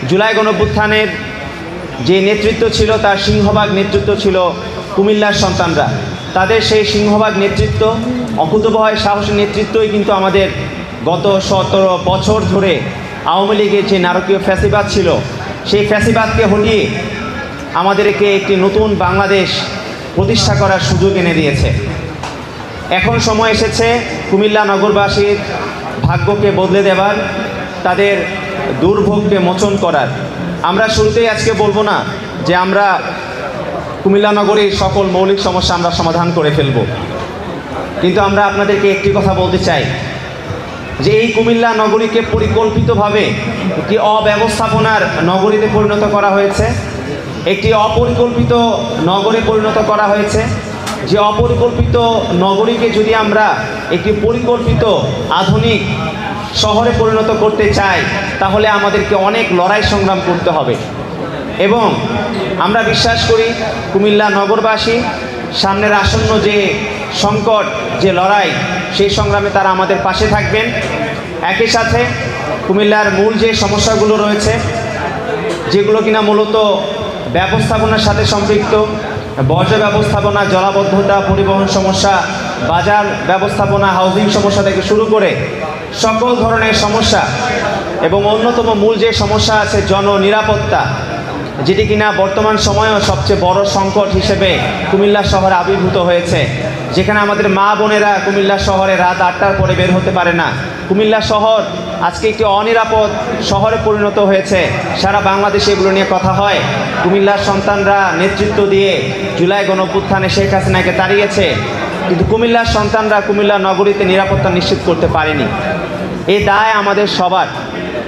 জুলাই গণঅভ্যুত্থানের যে নেতৃত্ব ছিল তার সিংহভাগ নেতৃত্ব ছিল কুমিল্লার সন্তানরা। তাদের সেই সিংহভাগ নেতৃত্ব, অকুতোভয় সাহসী নেতৃত্বই কিন্তু আমাদের গত 17 বছর ধরে আওয়ামী লীগের যে নারকীয় ফ্যাসিবাদ ছিল সেই ফ্যাসিবাদকে হটিয়ে আমাদেরকে একটি নতুন বাংলাদেশ প্রতিষ্ঠা করার সুযোগ এনে দিয়েছে। এখন সময় এসেছে কুমিল্লা নগরবাসীর ভাগ্যকে বদলে দেবার, তাদের দুর্ভোগকে মোচন করার। আমরা শুরুতেই আজকে বলবো না যে আমরা কুমিল্লা নগরীর সকল মৌলিক সমস্যা আমরা সমাধান করে ফেলব, কিন্তু আমরা আপনাদেরকে একটি কথা বলতে চাই যে এই কুমিল্লা নগরীকে পরিকল্পিতভাবে একটি অব্যবস্থাপনার নগরীতে পরিণত করা হয়েছে, একটি অপরিকল্পিত নগরে পরিণত করা হয়েছে। যে অপরিকল্পিত নগরীকে যদি আমরা একটি পরিকল্পিত আধুনিক শহরে পরিণত করতে চাই তাহলে আমাদেরকে অনেক লড়াই সংগ্রাম করতে হবে। এবং আমরা বিশ্বাস করি কুমিল্লা নগরবাসী সামনের আসন্ন যে সংকট, যে লড়াই, সেই সংগ্রামে তারা আমাদের পাশে থাকবেন। একই সাথে কুমিল্লার মূল যে সমস্যাগুলো রয়েছে, যেগুলো কিনা মূলত ব্যবস্থাপনার সাথে সম্পৃক্ত, বর্জ্য ব্যবস্থাপনা, জলাবদ্ধতা, পরিবহন সমস্যা, বাজার ব্যবস্থাপনা, হাউজিং সমস্যা থেকে শুরু করে সকল ধরনের সমস্যা, এবং অন্যতম মূল যে সমস্যা আছে জননিরাপত্তা, যেটি কিনা বর্তমান সময়েও সবচেয়ে বড় সংকট হিসেবে কুমিল্লা শহরে আবির্ভূত হয়েছে, যেখানে আমাদের মা বোনেরা কুমিল্লা শহরে রাত 8টার পরে বের হতে পারে না। কুমিল্লা শহর আজকে একটি অনিরাপদ শহরে পরিণত হয়েছে। সারা বাংলাদেশে এগুলো নিয়ে কথা হয়। কুমিল্লার সন্তানরা নেতৃত্ব দিয়ে জুলাই গণঅভ্যুত্থানে শেখ হাসিনাকে তাড়িয়েছে, কিন্তু কুমিল্লার সন্তানরা কুমিল্লা নগরীতে নিরাপত্তা নিশ্চিত করতে পারেনি। এই দায় আমাদের সবার,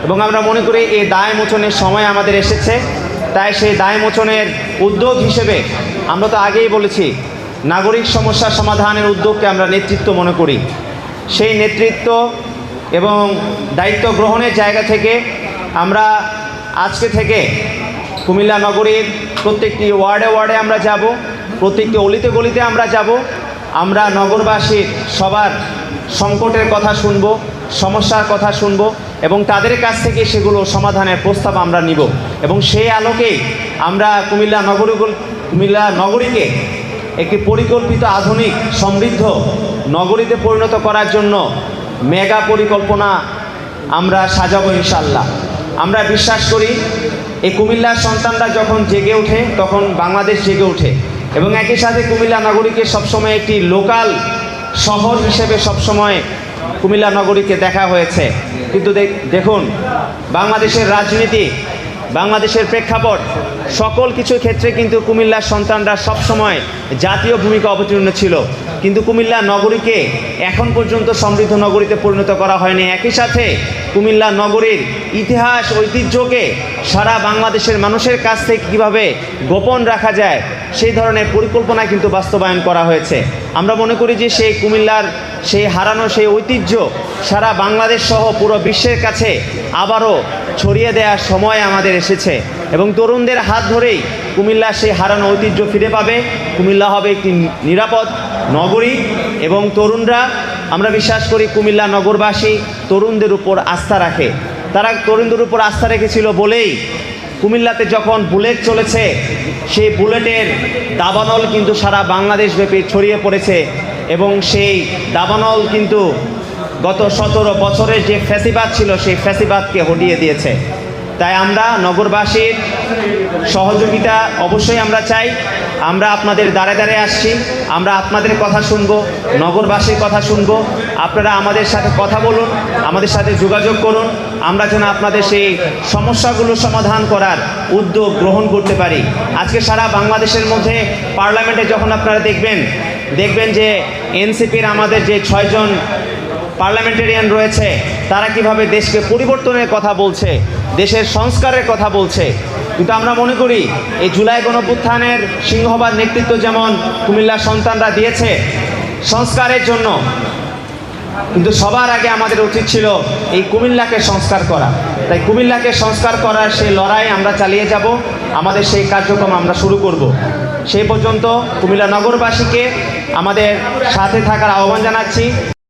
এবং আমরা মনে করি এই দায় মোচনের সময় আমাদের এসেছে। তাই সেই দায় মোচনের উদ্যোগ হিসেবে আমরা তো আগেই বলেছি, নাগরিক সমস্যা সমাধানের উদ্যোগকে আমরা নেতৃত্ব মনে করি। সেই নেতৃত্ব এবং দায়িত্ব গ্রহণের জায়গা থেকে আমরা আজকে থেকে কুমিল্লা নগরীর প্রত্যেকটি ওয়ার্ডে ওয়ার্ডে আমরা যাব, প্রত্যেকটি অলিতে গলিতে আমরা যাব। আমরা নগরবাসীর সবার সংকটের কথা শুনব, সমস্যার কথা শুনব, এবং তাদের কাছ থেকে সেগুলো সমাধানের প্রস্তাব আমরা নিব। এবং সেই আলোকেই আমরা কুমিল্লা নগরীকে একটি পরিকল্পিত আধুনিক সমৃদ্ধ নগরীতে পরিণত করার জন্য মেগা পরিকল্পনা আমরা সাজাবো ইনশাল্লাহ। আমরা বিশ্বাস করি এই কুমিল্লার সন্তানরা যখন জেগে ওঠে তখন বাংলাদেশ জেগে ওঠে, এবং একই সাথে কুমিল্লা নগরীকে সবসময় একটি লোকাল শহর হিসেবে সবসময় কুমিল্লা নগরীকে দেখা হয়েছে। কিন্তু দেখুন, বাংলাদেশের রাজনীতি, বাংলাদেশের প্রেক্ষাপট, সকল কিছু ক্ষেত্রে কিন্তু কুমিল্লার সন্তানরা সবসময় জাতীয় ভূমিকা অবতীর্ণ ছিল, কিন্তু কুমিল্লা নগরীকে এখন পর্যন্ত সমৃদ্ধ নগরীতে পরিণত করা হয়নি। একই সাথে কুমিল্লা নগরীর ইতিহাস, ঐতিহ্যকে সারা বাংলাদেশের মানুষের কাছ থেকে কীভাবে গোপন রাখা যায় সেই ধরনের পরিকল্পনা কিন্তু বাস্তবায়ন করা হয়েছে। আমরা মনে করি যে সেই কুমিল্লার সেই হারানো সেই ঐতিহ্য সারা বাংলাদেশ সহ পুরো বিশ্বের কাছে আবারও ছড়িয়ে দেওয়ার সময় আমাদের এসেছে, এবং তরুণদের হাত ধরেই কুমিল্লা সেই হারানো ঐতিহ্য ফিরে পাবে। কুমিল্লা হবে একটি নিরাপদ নগরী, এবং তরুণরা, আমরা বিশ্বাস করি কুমিল্লা নগরবাসী তরুণদের উপর আস্থা রাখে। তারা তরুণদের উপর আস্থা রেখেছিল বলেই কুমিল্লাতে যখন বুলেট চলেছে সেই বুলেটের দাবানল কিন্তু সারা বাংলাদেশ ব্যাপী ছড়িয়ে পড়েছে, এবং সেই দাবানল কিন্তু গত 17 বছরের যে ফ্যাসিবাদ ছিল সেই ফ্যাসিবাদকে হটিয়ে দিয়েছে। তাই আমরা নগরবাসীর সহযোগিতা অবশ্যই আমরা চাই। আমরা আপনাদের দ্বারে দ্বারে আসছি, আমরা আপনাদের কথা শুনবো, নগরবাসীর কথা শুনবো। আপনারা আমাদের সাথে কথা বলুন, আমাদের সাথে যোগাযোগ করুন, আমরা যেন আপনাদের সেই সমস্যাগুলো সমাধান করার উদ্যোগ গ্রহণ করতে পারি। আজকে সারা বাংলাদেশের মধ্যে পার্লামেন্টে যখন আপনারা দেখবেন যে এনসিপির আমাদের যে 6 জন পার্লামেন্টেরিয়ান রয়েছে, তারা কিভাবে দেশকে পরিবর্তনের কথা বলছে, দেশের সংস্কারের কথা বলছে। কিন্তু আমরা মনে করি এই জুলাই গণঅভ্যুত্থানের সিংহভাগ নেতৃত্ব যেমন কুমিল্লার সন্তানরা দিয়েছে সংস্কারের জন্য, কিন্তু সবার আগে আমাদের উচিত ছিল এই কুমিল্লাকে সংস্কার করা। তাই কুমিল্লাকে সংস্কার করার সেই লড়াই আমরা চালিয়ে যাব, আমাদের সেই কার্যক্রম আমরা শুরু করব। সেই পর্যন্ত কুমিল্লা নগরবাসীকে আমাদের সাথে থাকার আহ্বান জানাচ্ছি।